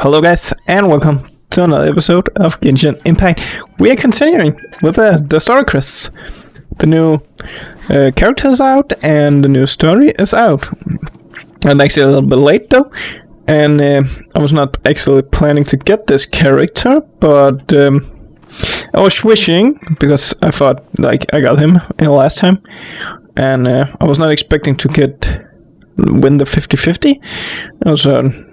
Hello guys, and welcome to another episode of Genshin Impact. We are continuing with the story quests. The new characters out, and the new story is out. I'm actually a little bit late though, and I was not actually planning to get this character, but I was wishing, because I thought like I got him in the last time, and I was not expecting to win the 50-50.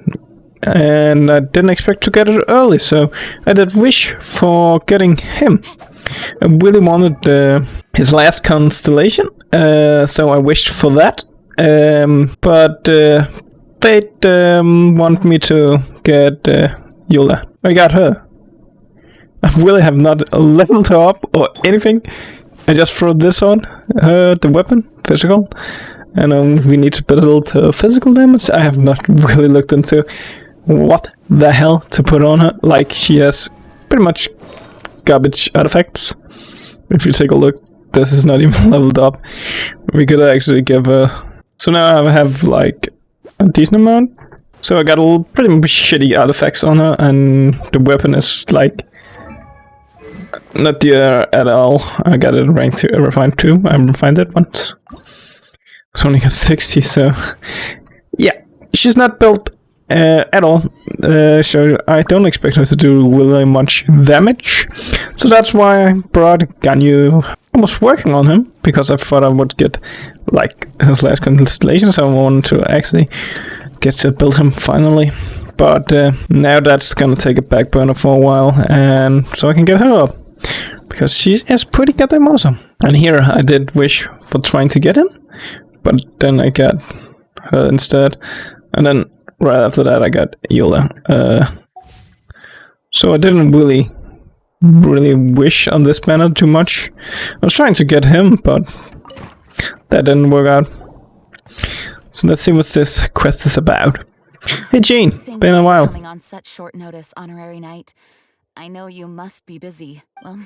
And I didn't expect to get it early, so I did wish for getting him. I really wanted his last constellation, so I wished for that. But fate want me to get Eula. I got her. I really have not leveled her up or anything. I just throw this on her, the weapon, physical. And we need to build physical damage. I have not really looked into what the hell to put on her. Like, she has pretty much garbage artifacts. If you take a look, this is not even leveled up. We could actually give her... So now I have like a decent amount. So I got a pretty shitty artifacts on her, and the weapon is like not there at all. I got it ranked to refined 2. I refined it once. It's only got 60, so yeah, she's not built at all, so I don't expect her to do really much damage. So that's why I brought Ganyu. I was working on him because I thought I would get like his last constellation, so I wanted to actually get to build him finally. But now that's gonna take a back burner for a while, and so I can get her up because she is pretty goddamn awesome. And here I did wish for trying to get him, but then I got her instead, and then right after that I got Eula. So I didn't really wish on this banner too much. I was trying to get him, but that didn't work out. So let's see what this quest is about. Hey Jean, been a while. Coming on such short notice, Honorary Knight. I know you must be busy. Well,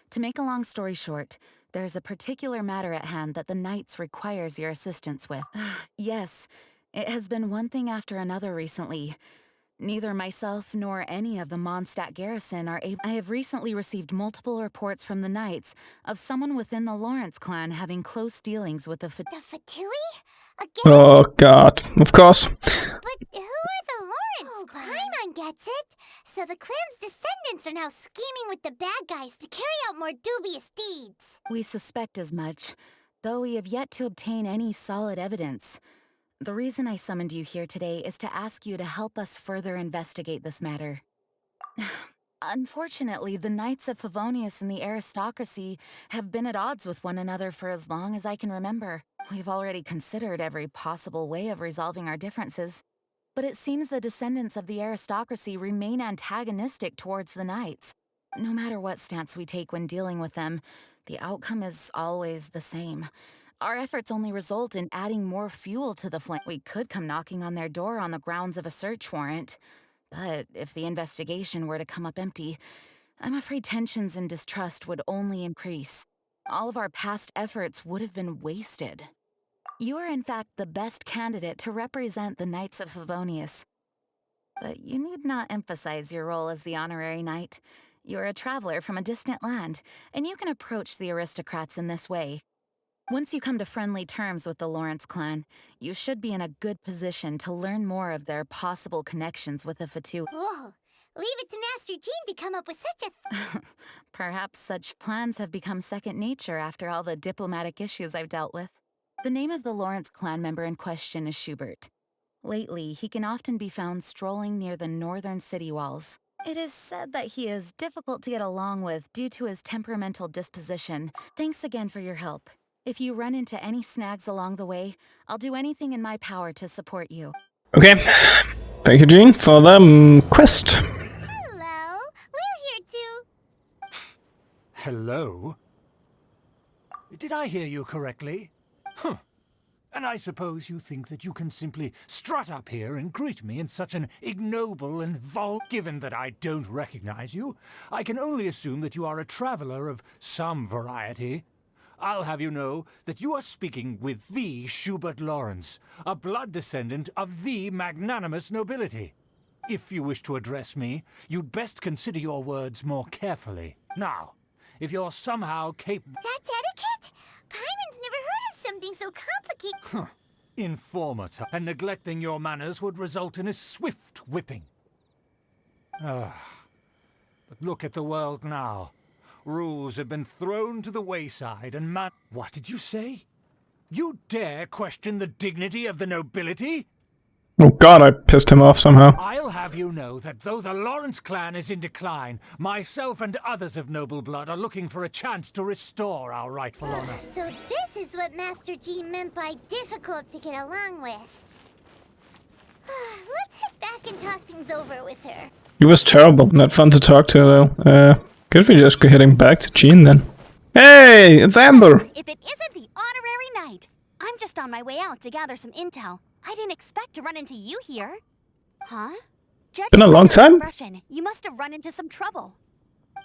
to make a long story short, there's a particular matter at hand that the Knights requires your assistance with. Yes, it has been one thing after another recently. Neither myself nor any of the Mondstadt garrison are able. I have recently received multiple reports from the Knights of someone within the Lawrence clan having close dealings with the Fatui? Again? Oh god, of course. But who are the Lawrence clan? Paimon gets it. So the clan's descendants are now scheming with the bad guys to carry out more dubious deeds. We suspect as much, though we have yet to obtain any solid evidence. The reason I summoned you here today is to ask you to help us further investigate this matter. Unfortunately, the Knights of Favonius and the aristocracy have been at odds with one another for as long as I can remember. We've already considered every possible way of resolving our differences, but it seems the descendants of the aristocracy remain antagonistic towards the Knights. No matter what stance we take when dealing with them, the outcome is always the same. Our efforts only result in adding more fuel to the flame. We could come knocking on their door on the grounds of a search warrant, but if the investigation were to come up empty, I'm afraid tensions and distrust would only increase. All of our past efforts would have been wasted. You are in fact the best candidate to represent the Knights of Favonius. But you need not emphasize your role as the honorary knight. You're a traveler from a distant land, and you can approach the aristocrats in this way. Once you come to friendly terms with the Lawrence clan, you should be in a good position to learn more of their possible connections with the Fatui. Whoa. Leave it to Master Jean to come up with such a... Perhaps such plans have become second nature after all the diplomatic issues I've dealt with. The name of the Lawrence clan member in question is Schubert. Lately, he can often be found strolling near the northern city walls. It is said that he is difficult to get along with due to his temperamental disposition. Thanks again for your help. If you run into any snags along the way, I'll do anything in my power to support you. Okay, thank you Jean for the quest. Hello. We're here too. Hello? Did I hear you correctly? Huh. And I suppose you think that you can simply strut up here and greet me in such an ignoble and Given that I don't recognize you, I can only assume that you are a traveler of some variety. I'll have you know that you are speaking with the Schubert Lawrence, a blood descendant of the magnanimous nobility. If you wish to address me, you'd best consider your words more carefully. Now, if you're somehow capable... That's etiquette? Paimon's never heard of something so complicated. Informator, and neglecting your manners would result in a swift whipping. But look at the world now. Rules have been thrown to the wayside and man... What did you say? You dare question the dignity of the nobility? Oh god, I pissed him off somehow. I'll have you know that though the Lawrence clan is in decline, myself and others of noble blood are looking for a chance to restore our rightful honor. So this is what Master Jean meant by difficult to get along with. Let's head back and talk things over with her. He was terrible, not fun to talk to though. Could we just go heading back to Jean then? Hey, it's Amber! If it isn't the honorary knight, I'm just on my way out to gather some intel. I didn't expect to run into you here. Huh? Judging Been a by long your time? expression, you must have run into some trouble.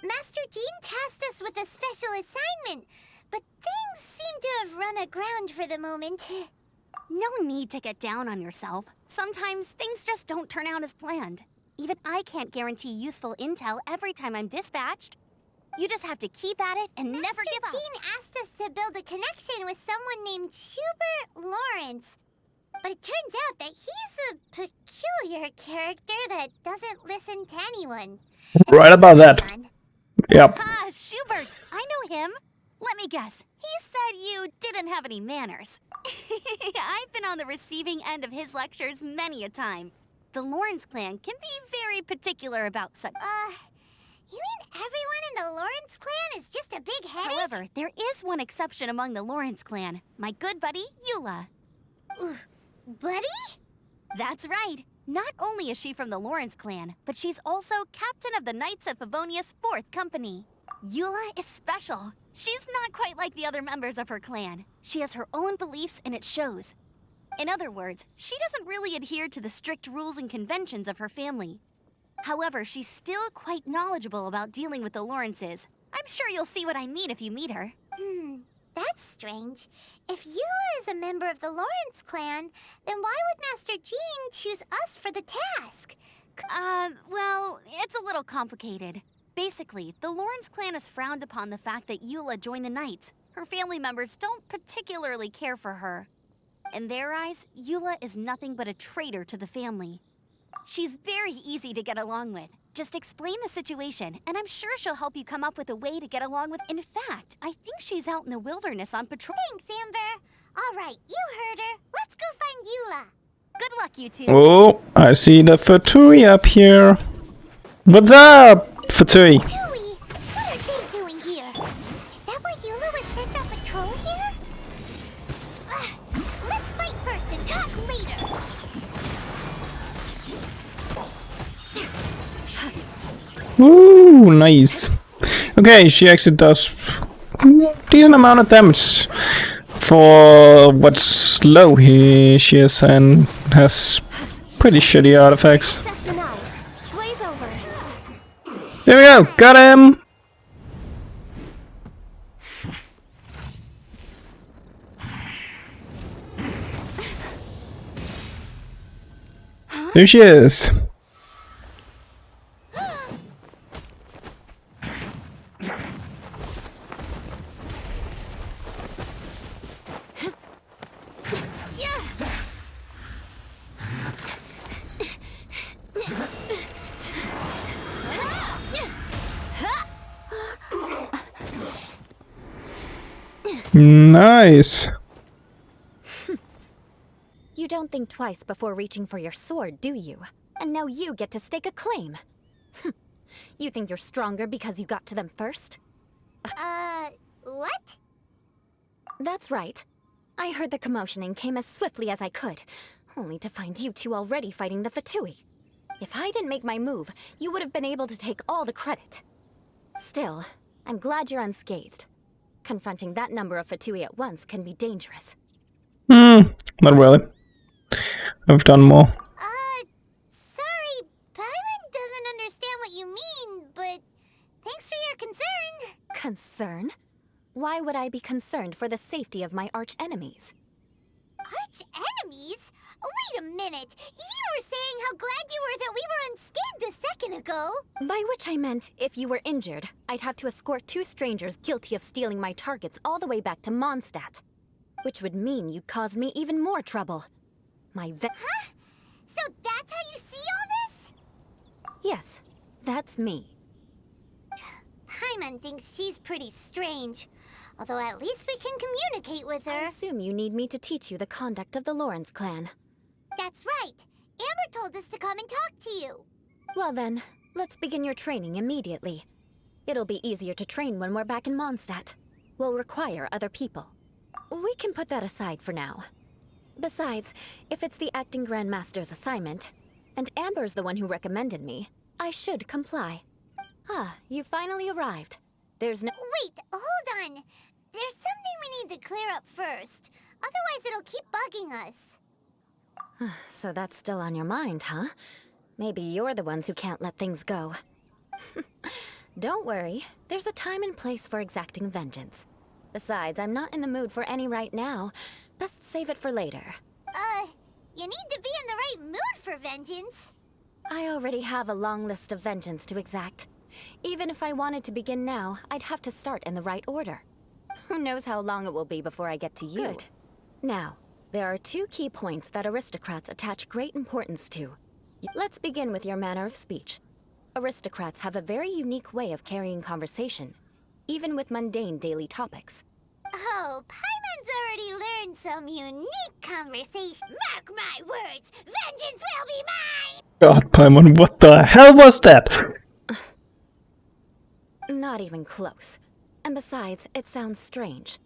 Master Jean tasked us with a special assignment, but things seem to have run aground for the moment. No need to get down on yourself. Sometimes things just don't turn out as planned. Even I can't guarantee useful intel every time I'm dispatched. You just have to keep at it and never give up. Master Jean asked us to build a connection with someone named Schubert Lawrence. But it turns out that he's a peculiar character that doesn't listen to anyone. Right about that. Yep. Ah, Schubert! I know him. Let me guess. He said you didn't have any manners. I've been on the receiving end of his lectures many a time. The Lawrence clan can be very particular about such... You mean everyone in the Lawrence clan is just a big headache? However, there is one exception among the Lawrence clan. My good buddy, Eula. Buddy? That's right. Not only is she from the Lawrence clan, but she's also captain of the Knights of Favonia's 4th company. Eula is special. She's not quite like the other members of her clan. She has her own beliefs and it shows. In other words, she doesn't really adhere to the strict rules and conventions of her family. However, she's still quite knowledgeable about dealing with the Lawrences. I'm sure you'll see what I mean if you meet her. That's strange. If Eula is a member of the Lawrence clan, then why would Master Jean choose us for the task? Well, it's a little complicated. Basically, the Lawrence clan has frowned upon the fact that Eula joined the Knights. Her family members don't particularly care for her. In their eyes, Eula is nothing but a traitor to the family. She's very easy to get along with. Just explain the situation, and I'm sure she'll help you come up with a way to get along with... In fact, I think she's out in the wilderness on patrol. Thanks, Amber. All right, you heard her. Let's go find Eula. Good luck, you two. Oh, I see the Fatui up here. What's up, Fatui? Tui, what are they doing here? Is that why Eula was sent on patrol here? Let's fight first and talk later. Ooh, nice. Okay, she actually does decent amount of damage for what slow she is and has pretty shitty artifacts. Access denied. Blaze over. There we go, got him! There she is. Nice. You don't think twice before reaching for your sword, do you? And now you get to stake a claim. You think you're stronger because you got to them first? What? That's right. I heard the commotion and came as swiftly as I could, only to find you two already fighting the Fatui. If I didn't make my move, you would have been able to take all the credit. Still, I'm glad you're unscathed. Confronting that number of Fatui at once can be dangerous. Not really. I've done more. Sorry, Paimon doesn't understand what you mean, but thanks for your concern. Concern? Why would I be concerned for the safety of my arch-enemies? Arch-enemies? Wait a minute! You were saying how glad you were that we were unscathed a second ago! By which I meant, if you were injured, I'd have to escort 2 strangers guilty of stealing my targets all the way back to Mondstadt. Which would mean you'd cause me even more trouble. Huh? So that's how you see all this? Yes, that's me. Paimon thinks she's pretty strange. Although at least we can communicate with I her. assume you need me to teach you the conduct of the Lawrence clan. That's right. Amber told us to come and talk to you. Well then, let's begin your training immediately. It'll be easier to train when we're back in Mondstadt. We'll require other people. We can put that aside for now. Besides, if it's the acting Grandmaster's assignment, and Amber's the one who recommended me, I should comply. Ah, you finally arrived. There's no— Wait, hold on. There's something we need to clear up first. Otherwise it'll keep bugging us. So that's still on your mind, huh? Maybe you're the ones who can't let things go. Don't worry, there's a time and place for exacting vengeance. Besides, I'm not in the mood for any right now. Best save it for later. You need to be in the right mood for vengeance. I already have a long list of vengeance to exact. Even if I wanted to begin now, I'd have to start in the right order. Who knows how long it will be before I get to you. Good. Now, there are 2 key points that aristocrats attach great importance to. Let's begin with your manner of speech. Aristocrats have a very unique way of carrying conversation, even with mundane daily topics. Oh, Paimon's already learned some unique conversation. Mark my words, vengeance will be mine! God, Paimon, what the hell was that? Not even close. And besides, it sounds strange.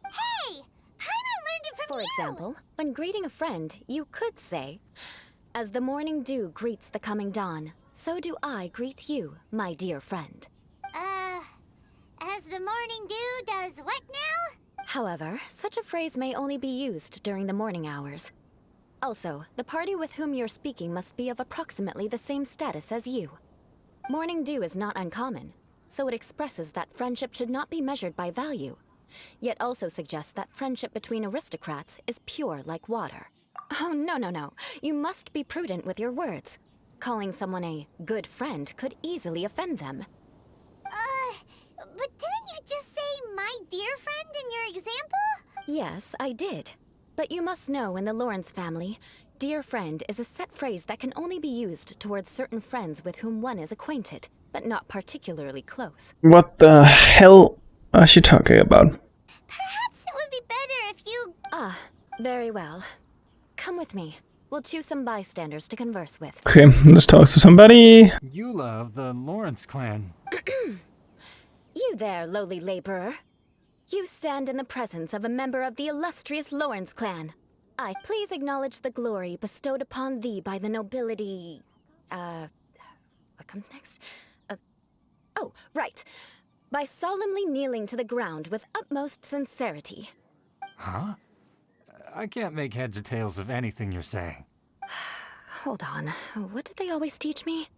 Hey! Paimon learned it from For you! example, when greeting a friend, you could say, "As the morning dew greets the coming dawn, so do I greet you, my dear friend." As the morning dew does what now? However, such a phrase may only be used during the morning hours. Also, the party with whom you're speaking must be of approximately the same status as you. Morning dew is not uncommon, so it expresses that friendship should not be measured by value, yet also suggests that friendship between aristocrats is pure like water. Oh, no. You must be prudent with your words. Calling someone a good friend could easily offend them. But didn't you just say my dear friend in your example? Yes, I did. But you must know in the Lawrence family, dear friend is a set phrase that can only be used towards certain friends with whom one is acquainted, but not particularly close. What the hell are she talking about? Perhaps it would be better if you... Ah, very well. Come with me. We'll choose some bystanders to converse with. Okay, let's talk to somebody. Eula of the Lawrence clan. You there, lowly laborer. You stand in the presence of a member of the illustrious Lawrence clan. I please acknowledge the glory bestowed upon thee by the nobility... what comes next? Oh, right. By solemnly kneeling to the ground with utmost sincerity. Huh? I can't make heads or tails of anything you're saying. Hold on. What did they always teach me?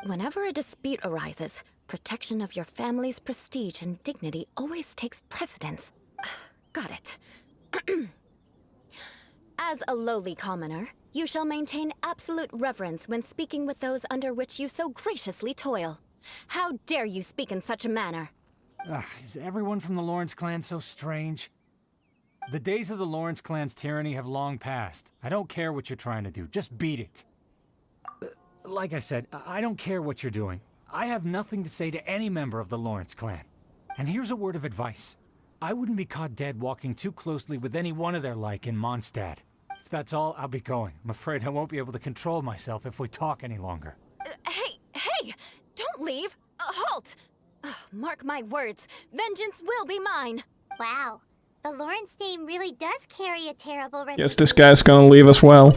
Whenever a dispute arises, protection of your family's prestige and dignity always takes precedence. Got it. As a lowly commoner, you shall maintain absolute reverence when speaking with those under which you so graciously toil. How dare you speak in such a manner? Is everyone from the Lawrence clan so strange? The days of the Lawrence clan's tyranny have long passed. I don't care what you're trying to do, just beat it. Like I said, I don't care what you're doing. I have nothing to say to any member of the Lawrence clan. And here's a word of advice. I wouldn't be caught dead walking too closely with any one of their like in Mondstadt. If that's all, I'll be going. I'm afraid I won't be able to control myself if we talk any longer. Hey! Don't leave! Halt! Mark my words, vengeance will be mine! Wow. The Lawrence name really does carry a terrible reputation. Guess this guy's gonna leave as well.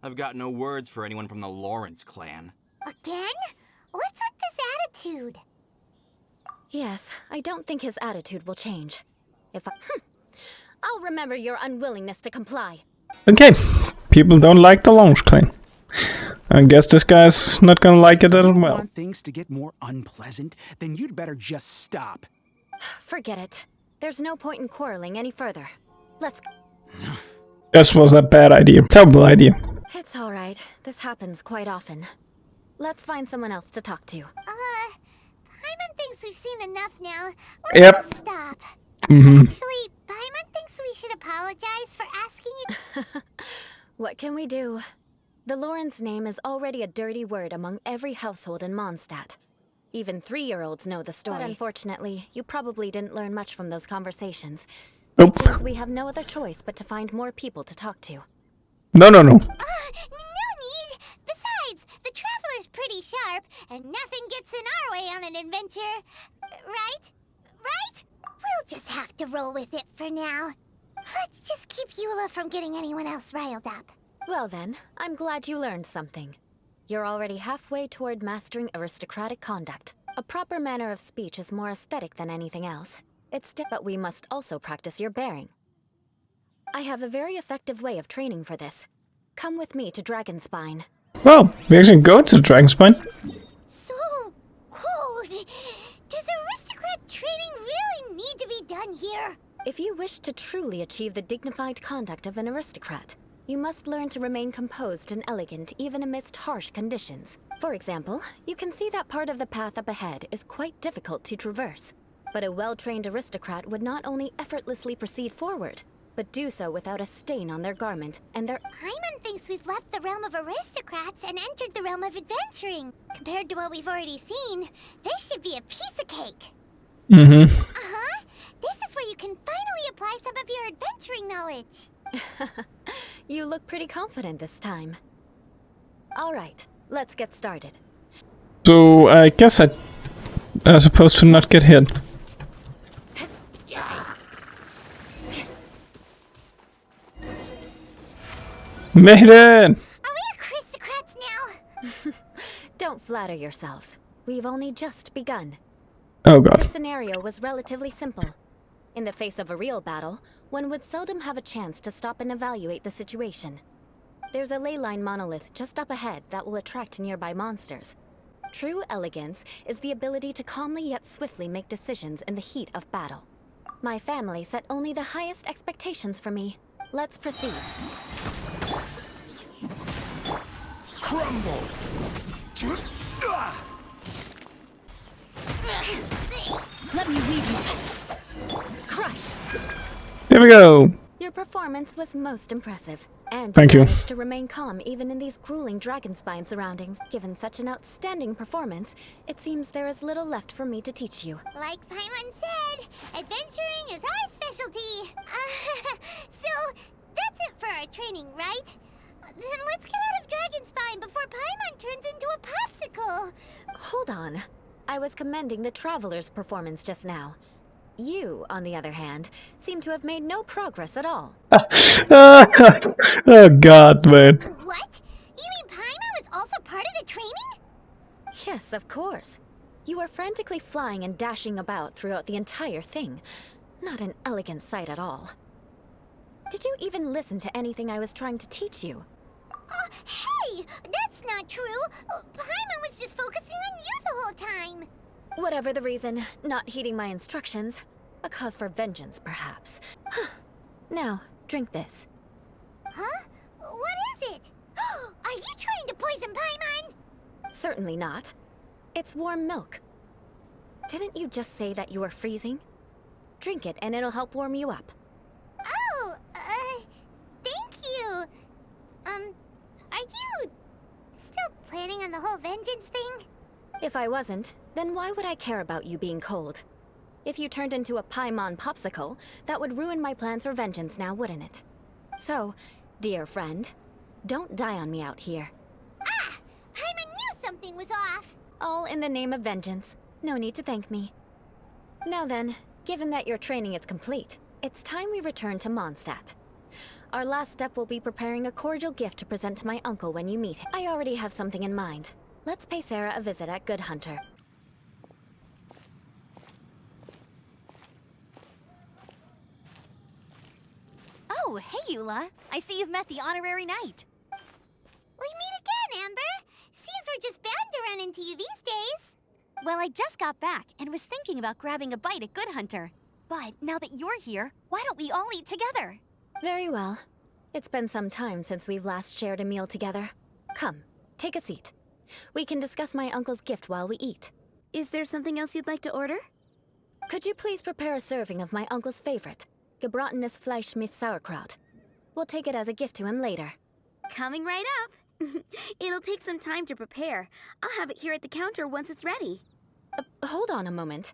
I've got no words for anyone from the Lawrence clan. Again? What's with this attitude? Yes, I don't think his attitude will change. I'll remember your unwillingness to comply. Okay, people don't like the Lawrence clan. I guess this guy's not gonna like it as well. Want things to get more unpleasant? Then you'd better just stop. Forget it. There's no point in quarreling any further. Let's... This was a bad idea. Terrible idea. It's alright. This happens quite often. Let's find someone else to talk to. Paimon thinks we've seen enough now. Let's Yep. just stop. Mm-hmm. Actually, Paimon thinks we should apologize for asking you. What can we do? The Lawrence name is already a dirty word among every household in Mondstadt. Even 3-year-olds know the story. But unfortunately, you probably didn't learn much from those conversations. Nope. It seems we have no other choice but to find more people to talk to. No. No need. Besides, the Traveler's pretty sharp, and nothing gets in our way on an adventure. Right? Right? We'll just have to roll with it for now. Let's just keep Eula from getting anyone else riled up. Well then, I'm glad you learned something. You're already halfway toward mastering aristocratic conduct. A proper manner of speech is more aesthetic than anything else. But we must also practice your bearing. I have a very effective way of training for this. Come with me to Dragonspine. Well, we actually go to Dragonspine. So cold. Does aristocrat training really need to be done here? If you wish to truly achieve the dignified conduct of an aristocrat, you must learn to remain composed and elegant even amidst harsh conditions. For example, you can see that part of the path up ahead is quite difficult to traverse. But a well-trained aristocrat would not only effortlessly proceed forward, but do so without a stain on their garment and their... Paimon thinks we've left the realm of aristocrats and entered the realm of adventuring. Compared to what we've already seen, this should be a piece of cake. Mm-hmm. Uh-huh. This is where you can finally apply some of your adventuring knowledge. You look pretty confident this time. Alright, let's get started. So I guess I'm supposed to not get hit. Made it! Are we aristocrats now? Don't flatter yourselves. We've only just begun. Oh god. This scenario was relatively simple. In the face of a real battle, one would seldom have a chance to stop and evaluate the situation. There's a ley line monolith just up ahead that will attract nearby monsters. True elegance is the ability to calmly yet swiftly make decisions in the heat of battle. My family set only the highest expectations for me. Let's proceed. Crumble! Let me weave you. Crush! Here we go! Your performance was most impressive. And Thank you. managed to remain calm even in these grueling Dragonspine surroundings. Given such an outstanding performance, it seems there is little left for me to teach you. Like Paimon said, adventuring is our specialty. So, that's it for our training, right? Then let's get out of Dragonspine before Paimon turns into a popsicle. Hold on. I was commending the Traveler's performance just now. You, on the other hand, seem to have made no progress at all. Oh god, man. What? You mean Paimon was also part of the training? Yes, of course. You were frantically flying and dashing about throughout the entire thing. Not an elegant sight at all. Did you even listen to anything I was trying to teach you? Hey! That's not true! Paimon was just focusing on you the whole time! Whatever the reason, not heeding my instructions. A cause for vengeance, perhaps. Now, drink this. Huh? What is it? Are you trying to poison Paimon? Certainly not. It's warm milk. Didn't you just say that you were freezing? Drink it and it'll help warm you up. Oh, thank you. Are you still planning on the whole vengeance thing? If I wasn't, then why would I care about you being cold? If you turned into a Paimon popsicle, that would ruin my plans for vengeance now, wouldn't it? So, dear friend, don't die on me out here. Ah! Paimon knew something was off! All in the name of vengeance. No need to thank me. Now then, given that your training is complete, it's time we return to Mondstadt. Our last step will be preparing a cordial gift to present to my uncle when you meet him. I already have something in mind. Let's pay Sarah a visit at Good Hunter. Oh, hey, Eula. I see you've met the honorary knight. We meet again, Amber! Seems we're just bound to run into you these days. Well, I just got back and was thinking about grabbing a bite at Good Hunter. But now that you're here, why don't we all eat together? Very well. It's been some time since we've last shared a meal together. Come, take a seat. We can discuss my uncle's gift while we eat. Is there something else you'd like to order? Could you please prepare a serving of my uncle's favorite, gebratenes Fleisch mit Sauerkraut? We'll take it as a gift to him later. Coming right up. It'll take some time to prepare. I'll have it here at the counter once it's ready. Hold on a moment.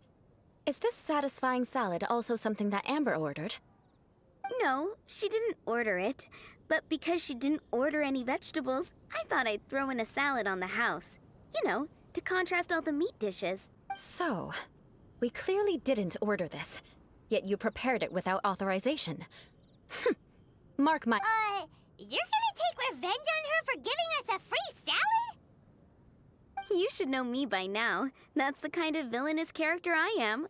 Is this satisfying salad also something that Amber ordered? No, she didn't order it. But because she didn't order any vegetables, I thought I'd throw in a salad on the house. You know, to contrast all the meat dishes. So, we clearly didn't order this, yet you prepared it without authorization. Mark my— You're gonna take revenge on her for giving us a free salad? You should know me by now. That's the kind of villainous character I am.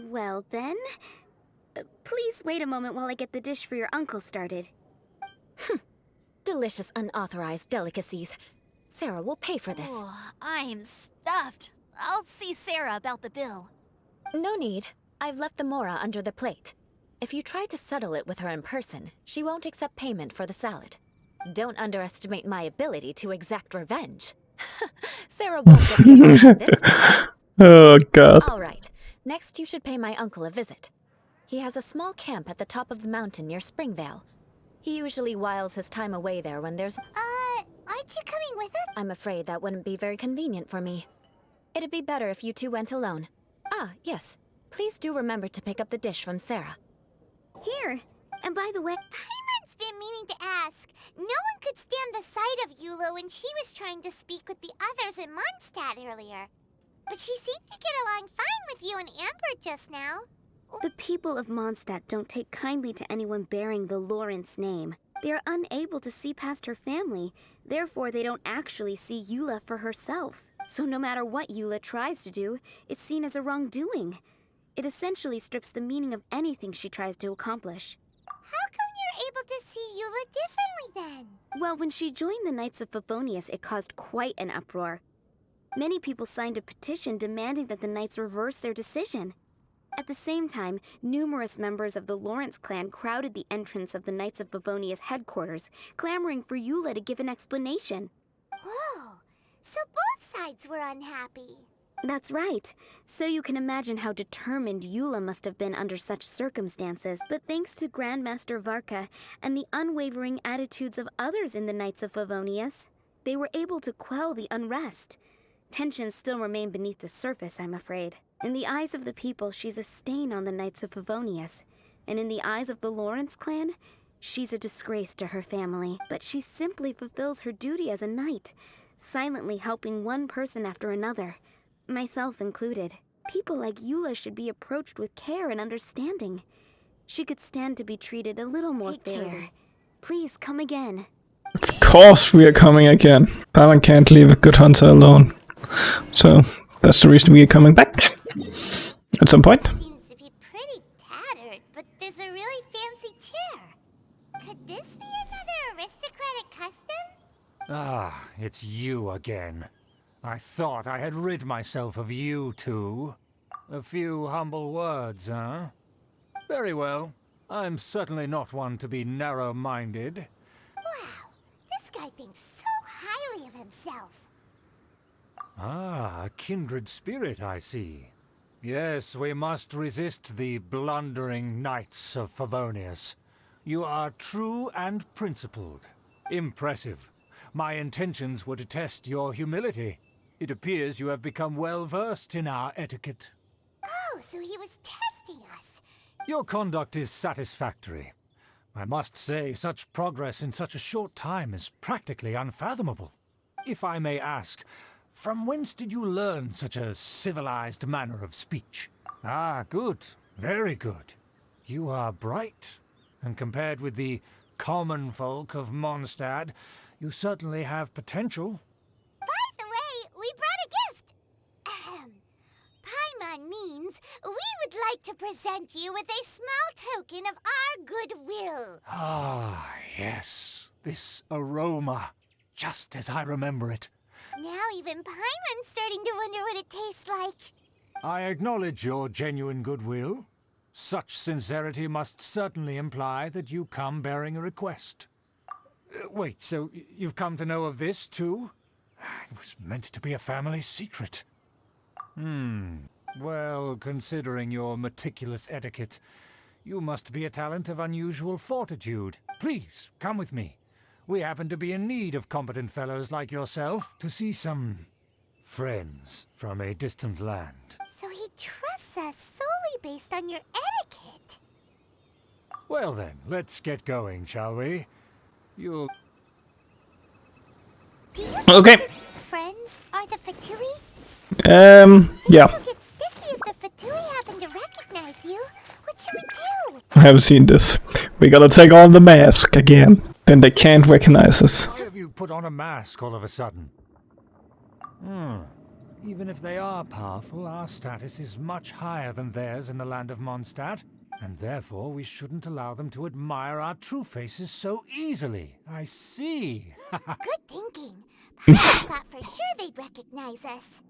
Well then, please wait a moment while I get the dish for your uncle started. Delicious unauthorized delicacies. Sarah will pay for this. Oh, I'm stuffed. I'll see Sarah about the bill. No need. I've left the mora under the plate. If you try to settle it with her in person, she won't accept payment for the salad. Don't underestimate my ability to exact revenge. Sarah won't get the upper hand this time. Oh god. All right. Next, you should pay my uncle a visit. He has a small camp at the top of the mountain near Springvale. He usually whiles his time away there when there's— Aren't you coming with us? I'm afraid that wouldn't be very convenient for me. It'd be better if you two went alone. Ah, yes. Please do remember to pick up the dish from Sarah. Here. And by the way, Paimon's been meaning to ask. No one could stand the sight of Eula when she was trying to speak with the others in Mondstadt earlier. But she seemed to get along fine with you and Amber just now. the people of Mondstadt don't take kindly to anyone bearing the Lawrence name. They are unable to see past her family, therefore they don't actually see Eula for herself. So no matter what Eula tries to do, it's seen as a wrongdoing. It essentially strips the meaning of anything she tries to accomplish. How come you're able to see Eula differently then? Well, when she joined the Knights of Favonius, it caused quite an uproar. Many people signed a petition demanding that the Knights reverse their decision. At the same time, numerous members of the Lawrence clan crowded the entrance of the Knights of Favonius headquarters, clamoring for Eula to give an explanation. Whoa, so both sides were unhappy. That's right. So you can imagine how determined Eula must have been under such circumstances. But thanks to Grandmaster Varka and the unwavering attitudes of others in the Knights of Favonius, they were able to quell the unrest. Tensions still remain beneath the surface, I'm afraid. In the eyes of the people, she's a stain on the Knights of Favonius. And in the eyes of the Lawrence clan, she's a disgrace to her family. But she simply fulfills her duty as a knight, silently helping one person after another. Myself included. People like Eula should be approached with care and understanding. She could stand to be treated a little more fairly. Please come again. Of course we are coming again. Paimon can't leave a good hunter alone. So that's the reason we are coming back. At some point. Seems to be pretty tattered, but there's a really fancy chair. Could this be another aristocratic custom? Ah, it's you again. I thought I had rid myself of you two. A few humble words, huh? Very well. I'm certainly not one to be narrow-minded. Wow, this guy thinks so highly of himself. Ah, a kindred spirit, I see. Yes, we must resist the blundering Knights of Favonius. You are true and principled. Impressive. My intentions were to test your humility. It appears you have become well-versed in our etiquette. Oh, so he was testing us. Your conduct is satisfactory. I must say, such progress in such a short time is practically unfathomable. If I may ask, from whence did you learn such a civilized manner of speech? Ah, good. Very good. You are bright, and compared with the common folk of Mondstadt, you certainly have potential. By the way, we brought a gift. Paimon means we would like to present you with a small token of our goodwill. Ah, yes. This aroma. Just as I remember it. Now even Paimon's starting to wonder what it tastes like. I acknowledge your genuine goodwill. Such sincerity must certainly imply that you come bearing a request. Wait, so you've come to know of this, too? It was meant to be a family secret. Well, considering your meticulous etiquette, you must be a talent of unusual fortitude. Please, come with me. We happen to be in need of competent fellows like yourself to see some friends from a distant land. So he trusts us solely based on your etiquette. Well then, let's get going, shall we? You'll... Do you think Okay. his friends are the Fatui? Yeah. It'll get sticky if the Fatui happen to recognize you. What should we do? I have seen this. We gotta take on the mask again. Then they can't recognize us. Why have you put on a mask all of a sudden? Even if they are powerful, our status is much higher than theirs in the land of Mondstadt, and therefore we shouldn't allow them to admire our true faces so easily. I see. Good thinking. I thought for sure they'd recognize us.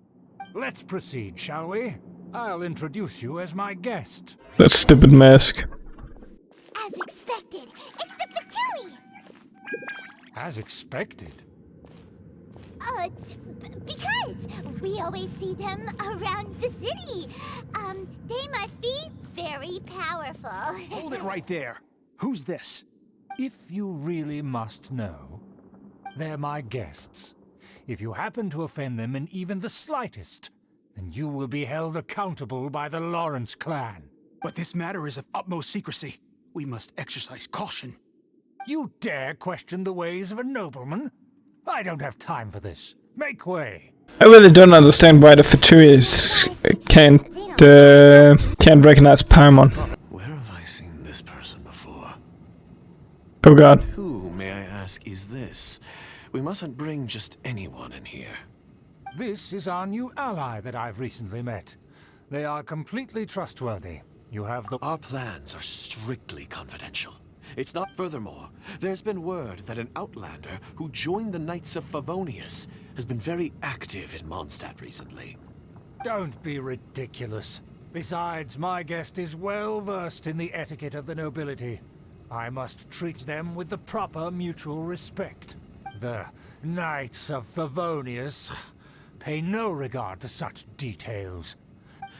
Let's proceed, shall we? I'll introduce you as my guest. That stupid mask. As expected, it's the Fatui! As expected. Because we always see them around the city. They must be very powerful. Hold it right there. Who's this? If you really must know, they're my guests. If you happen to offend them in even the slightest, then you will be held accountable by the Lawrence clan. But this matter is of utmost secrecy. We must exercise caution. You dare question the ways of a nobleman? I don't have time for this. Make way. I really don't understand why the Faturis can't recognize Paimon. Where have I seen this person before? Oh god. Who, may I ask, is this? We mustn't bring just anyone in here. This is our new ally that I've recently met. They are completely trustworthy. You have the... Our plans are strictly confidential. It's not furthermore. There's been word that an outlander who joined the Knights of Favonius has been very active in Mondstadt recently. Don't be ridiculous. Besides, my guest is well versed in the etiquette of the nobility. I must treat them with the proper mutual respect. The Knights of Favonius pay no regard to such details.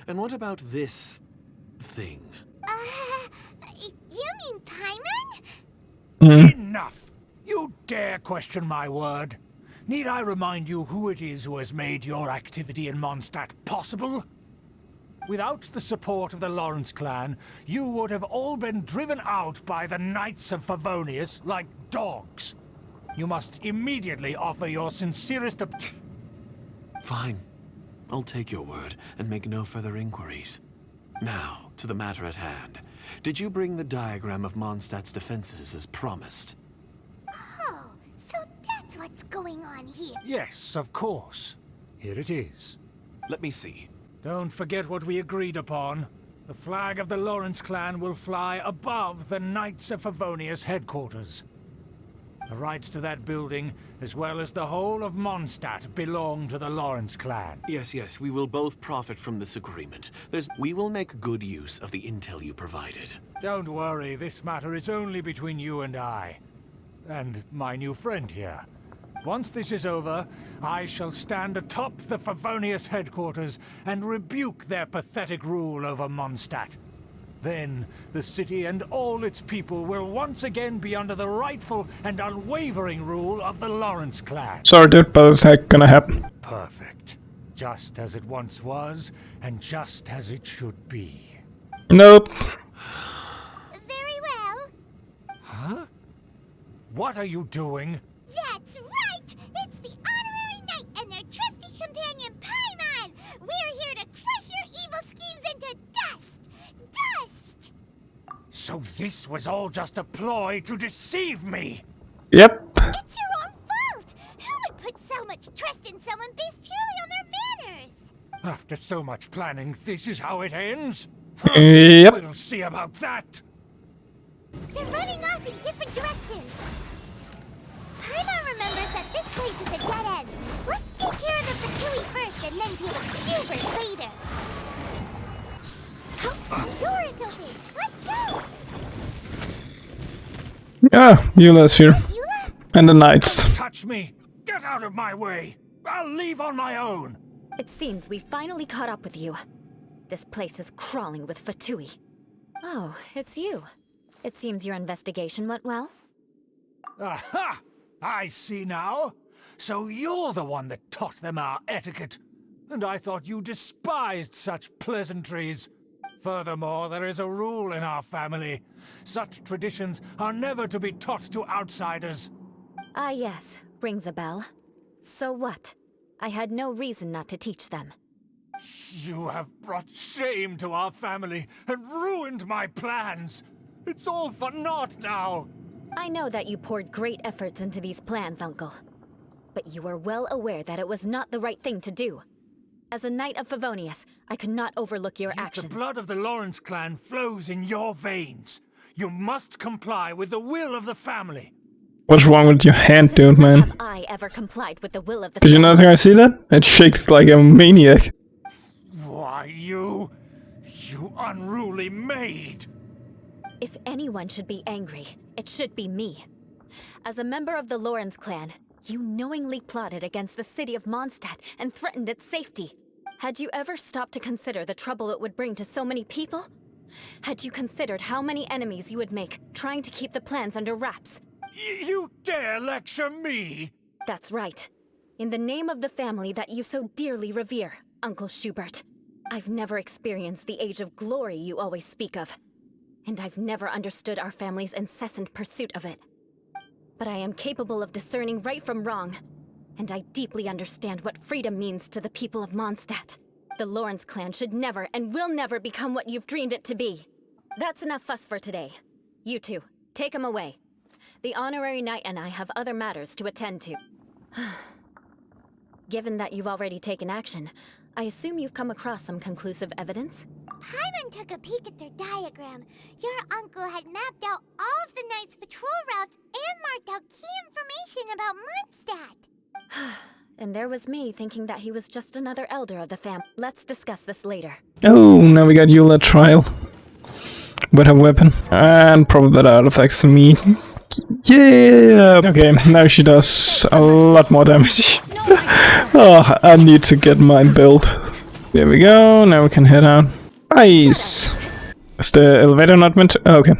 And what about this thing? You mean Paimon? Enough! You dare question my word? Need I remind you who it is who has made your activity in Mondstadt possible? Without the support of the Lawrence clan, you would have all been driven out by the Knights of Favonius like dogs. You must immediately offer your sincerest Fine. I'll take your word and make no further inquiries. Now, to the matter at hand. Did you bring the diagram of Mondstadt's defenses as promised? Oh, so that's what's going on here. Yes, of course. Here it is. Let me see. Don't forget what we agreed upon. The flag of the Lawrence clan will fly above the Knights of Favonius headquarters. The rights to that building, as well as the whole of Mondstadt, belong to the Lawrence clan. Yes, we will both profit from this agreement. We will make good use of the intel you provided. Don't worry, this matter is only between you and I. And my new friend here. Once this is over, I shall stand atop the Favonius headquarters and rebuke their pathetic rule over Mondstadt. Then, the city and all its people will once again be under the rightful and unwavering rule of the Lawrence clan. Sorry dude, but it's not gonna happen. Perfect. Just as it once was, and just as it should be. Nope. Very well. Huh? What are you doing? That's right! It's the Honorary Knight and their trusty companion, Paimon! We're here to crush your evil schemes into dust! Dust! So this was all just a ploy to deceive me! Yep. It's your own fault! Who would put so much trust in someone based purely on their manners? After so much planning, this is how it ends? Yep. We'll see about that! They're running off in different directions. Paimon remembers that this place is a dead end. Let's take care of the Fatui first and then deal with Schubert later. Oh, the door is open. Ah, Eula's here. Eula? And the knights. Touch me! Get out of my way! I'll leave on my own! It seems we finally caught up with you. This place is crawling with Fatui. Oh, it's you. It seems your investigation went well. Aha! I see now. So you're the one that taught them our etiquette. And I thought you despised such pleasantries. Furthermore, there is a rule in our family. Such traditions are never to be taught to outsiders. Ah yes, rings a bell. So what? I had no reason not to teach them. You have brought shame to our family and ruined my plans. It's all for naught now. I know that you poured great efforts into these plans, Uncle. But you were well aware that it was not the right thing to do. As a Knight of Favonius, I could not overlook your Yet actions. the blood of the Lawrence clan flows in your veins. You must comply with the will of the family. What's wrong with your hand, Since dude, when man? have I ever complied with the will of the Did you not think I see that? It shakes like a maniac. Why, you unruly maid! If anyone should be angry, it should be me. As a member of the Lawrence clan, you knowingly plotted against the city of Mondstadt and threatened its safety. Had you ever stopped to consider the trouble it would bring to so many people? Had you considered how many enemies you would make trying to keep the plans under wraps? You dare lecture me? That's right. In the name of the family that you so dearly revere, Uncle Schubert. I've never experienced the age of glory you always speak of. And I've never understood our family's incessant pursuit of it. But I am capable of discerning right from wrong. And I deeply understand what freedom means to the people of Mondstadt. The Lawrence clan should never and will never become what you've dreamed it to be. That's enough fuss for today. You two, take him away. The honorary knight and I have other matters to attend to. Given that you've already taken action, I assume you've come across some conclusive evidence? Paimon took a peek at their diagram. Your uncle had mapped out all of the Knight's patrol routes and marked out key information about Mondstadt. And there was me thinking that he was just another elder of the family. Let's discuss this later. Oh, now we got Eula trial. With her weapon. And probably better artifacts than me. Yeah! Okay, now she does a lot more damage. Oh, I need to get mine built. There we go, now we can head out. Ice! Is the elevator not meant to? Oh, okay.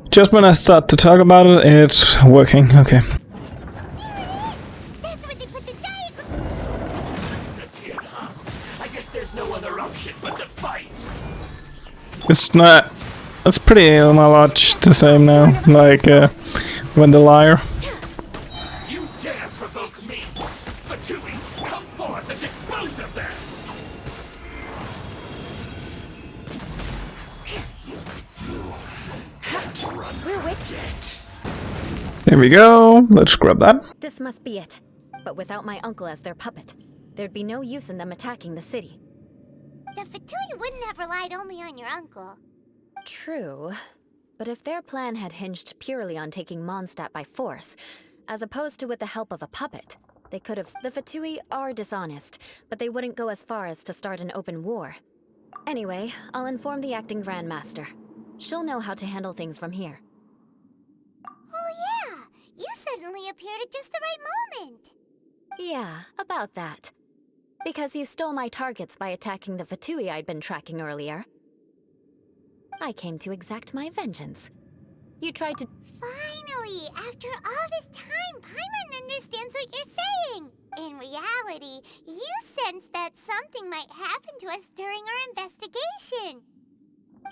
Just when I start to talk about it, it's working. Okay. That's where they put the diagram. I guess there's no other option but to fight. It's not... It's pretty much the same now. Like, when the liar. You dare provoke me! Fatui, come forth and dispose of them! We're with There we go. Let's grab that. This must be it. But without my uncle as their puppet, there'd be no use in them attacking the city. The Fatui wouldn't have relied only on your uncle. True. But if their plan had hinged purely on taking Mondstadt by force, as opposed to with the help of a puppet, they could have... The Fatui are dishonest, but they wouldn't go as far as to start an open war. Anyway, I'll inform the acting Grandmaster. She'll know how to handle things from here. Oh yeah, you suddenly appeared at just the right moment. Yeah, about that. Because you stole my targets by attacking the Fatui I'd been tracking earlier. I came to exact my vengeance. You tried to... Finally, after all this time, Paimon understands what you're saying. In reality, you sensed that something might happen to us during our investigation.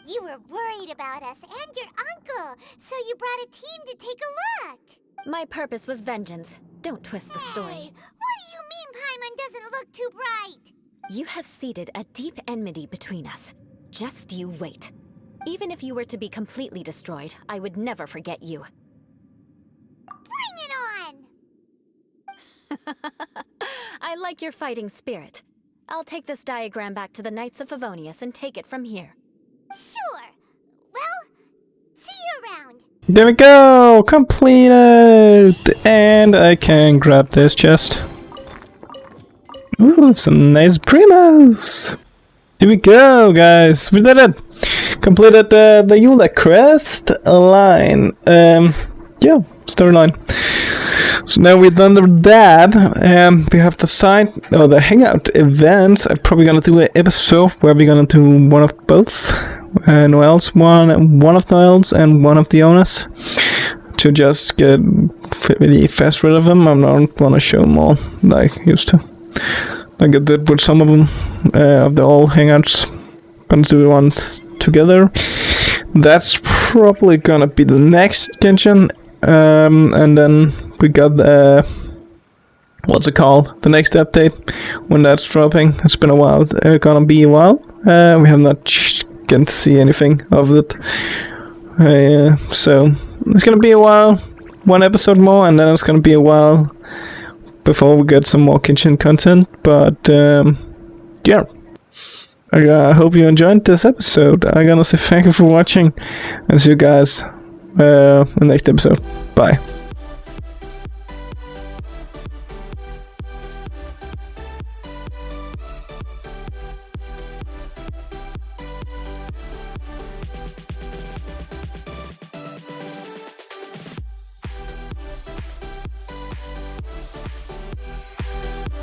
You were worried about us and your uncle, so you brought a team to take a look. My purpose was vengeance. Don't twist the story. Hey, what do you mean Paimon doesn't look too bright? You have seeded a deep enmity between us. Just you wait. Even if you were to be completely destroyed, I would never forget you. Bring it on! I like your fighting spirit. I'll take this diagram back to the Knights of Favonius and take it from here. Sure. Well, see you around. There we go! Completed! And I can grab this chest. Ooh, some nice primos! Here we go, guys! We did it! Completed the Eula crest line. yeah, storyline. So now we've done that, and we have the site, or the hangout event. I'm probably gonna do an episode where we're gonna do one of both. Noel's one of Noel's and one of the owners, to just get really fast rid of them. I don't want to show more like I used to. Like I did with some of them, of the all hangouts. Gonna do ones together. That's probably gonna be the next Genshin. And then we got the what's it called? The next update when that's dropping. It's been a while. Gonna be a while. We have not getting to see anything of it. So it's gonna be a while. One episode more, and then it's gonna be a while before we get some more Genshin content. But yeah. I hope you enjoyed this episode. I'm gonna say thank you for watching, and see you guys in the next episode. Bye.